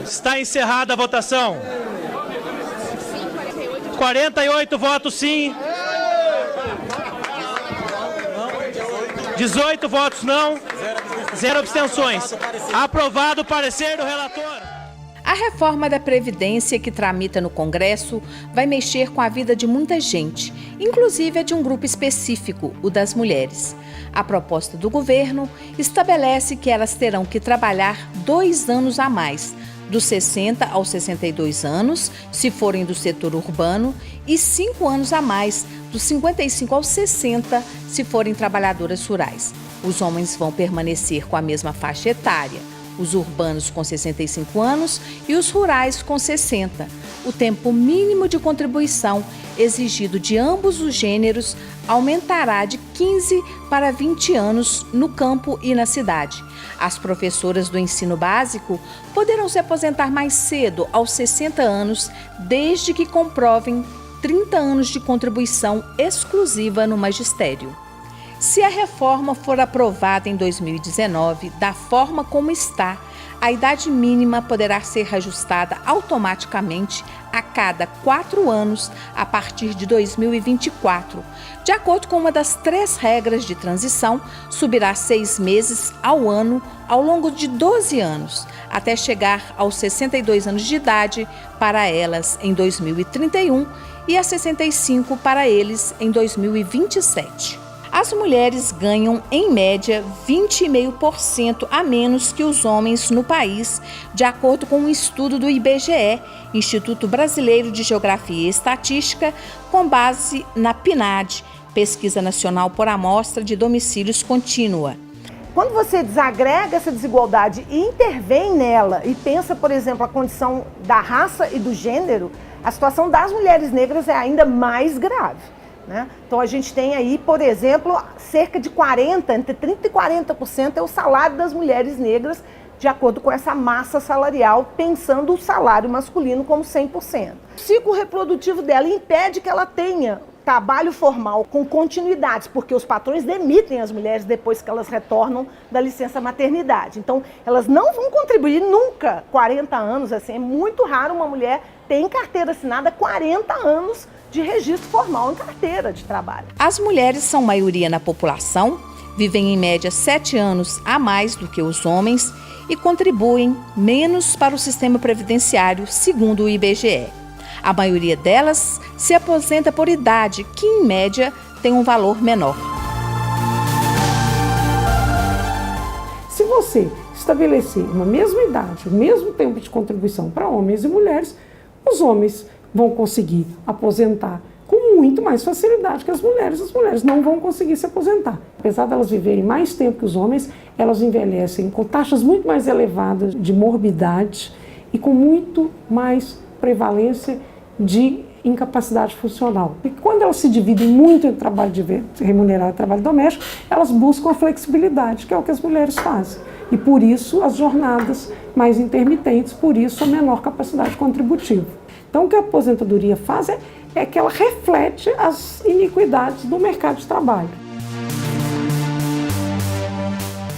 Está encerrada a votação. 48 votos sim. 18 votos não. 0 abstenções. Aprovado o parecer do relator. A reforma da Previdência que tramita no Congresso vai mexer com a vida de muita gente, inclusive a de um grupo específico, o das mulheres. A proposta do governo estabelece que elas terão que trabalhar 2 anos a mais, dos 60 aos 62 anos, se forem do setor urbano, e 5 anos a mais, dos 55 aos 60, se forem trabalhadoras rurais. Os homens vão permanecer com a mesma faixa etária, os urbanos com 65 anos e os rurais com 60. O tempo mínimo de contribuição exigido de ambos os gêneros aumentará de 15 para 20 anos no campo e na cidade. As professoras do ensino básico poderão se aposentar mais cedo, aos 60 anos, desde que comprovem 30 anos de contribuição exclusiva no magistério. Se a reforma for aprovada em 2019, da forma como está, a idade mínima poderá ser ajustada automaticamente a cada 4 anos a partir de 2024. De acordo com uma das 3 regras de transição, subirá 6 meses ao ano ao longo de 12 anos, até chegar aos 62 anos de idade para elas em 2031 e a 65 para eles em 2027. As mulheres ganham, em média, 20,5% a menos que os homens no país, de acordo com um estudo do IBGE, Instituto Brasileiro de Geografia e Estatística, com base na PNAD, Pesquisa Nacional por Amostra de Domicílios Contínua. Quando você desagrega essa desigualdade e intervém nela e pensa, por exemplo, a condição da raça e do gênero, a situação das mulheres negras é ainda mais grave. Então a gente tem aí, por exemplo, cerca de 40%, entre 30% e 40% é o salário das mulheres negras, de acordo com essa massa salarial, pensando o salário masculino como 100%. O ciclo reprodutivo dela impede que ela tenha trabalho formal com continuidades, porque os patrões demitem as mulheres depois que elas retornam da licença maternidade. Então, elas não vão contribuir nunca 40 anos, assim, é muito raro uma mulher ter em carteira assinada 40 anos de registro formal em carteira de trabalho. As mulheres são maioria na população, vivem em média 7 anos a mais do que os homens e contribuem menos para o sistema previdenciário, segundo o IBGE. A maioria delas se aposenta por idade, que em média tem um valor menor. Se você estabelecer uma mesma idade, o mesmo tempo de contribuição para homens e mulheres, os homens vão conseguir aposentar com muito mais facilidade que as mulheres não vão conseguir se aposentar. Apesar de elas viverem mais tempo que os homens, elas envelhecem com taxas muito mais elevadas de morbidade e com muito mais prevalência de incapacidade funcional. E quando elas se dividem muito em trabalho remunerado e trabalho doméstico, elas buscam a flexibilidade, que é o que as mulheres fazem. E por isso as jornadas mais intermitentes, por isso a menor capacidade contributiva. Então o que a aposentadoria faz é que ela reflete as iniquidades do mercado de trabalho.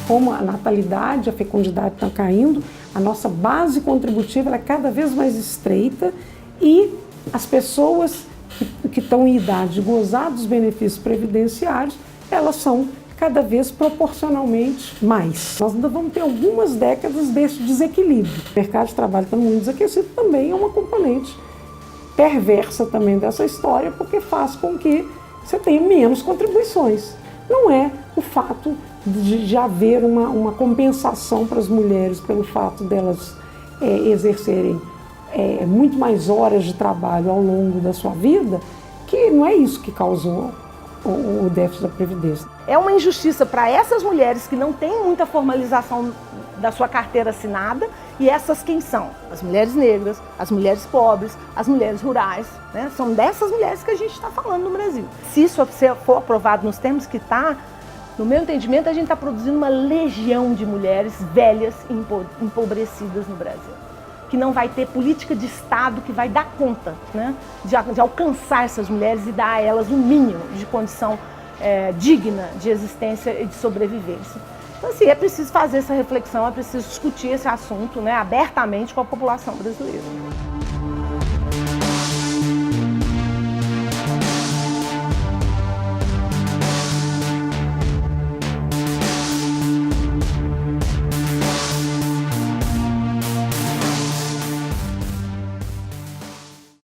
Como a natalidade, a fecundidade está caindo, a nossa base contributiva é cada vez mais estreita e as pessoas que estão em idade de gozar dos benefícios previdenciários, elas são cada vez proporcionalmente mais. Nós ainda vamos ter algumas décadas desse desequilíbrio. O mercado de trabalho está muito desaquecido, também é uma componente perversa também dessa história, porque faz com que você tenha menos contribuições. Não é o fato de haver uma compensação para as mulheres pelo fato delas exercerem muito mais horas de trabalho ao longo da sua vida, que não é isso que causou o déficit da Previdência. É uma injustiça para essas mulheres que não têm muita formalização da sua carteira assinada, e essas quem são? As mulheres negras, as mulheres pobres, as mulheres rurais, né? São dessas mulheres que a gente está falando no Brasil. Se isso for aprovado nos termos que está, no meu entendimento, a gente está produzindo uma legião de mulheres velhas e empobrecidas no Brasil, que não vai ter política de Estado que vai dar conta, né, de alcançar essas mulheres e dar a elas um mínimo de condição digna de existência e de sobrevivência. Então, assim, é preciso fazer essa reflexão, é preciso discutir esse assunto, né, abertamente com a população brasileira.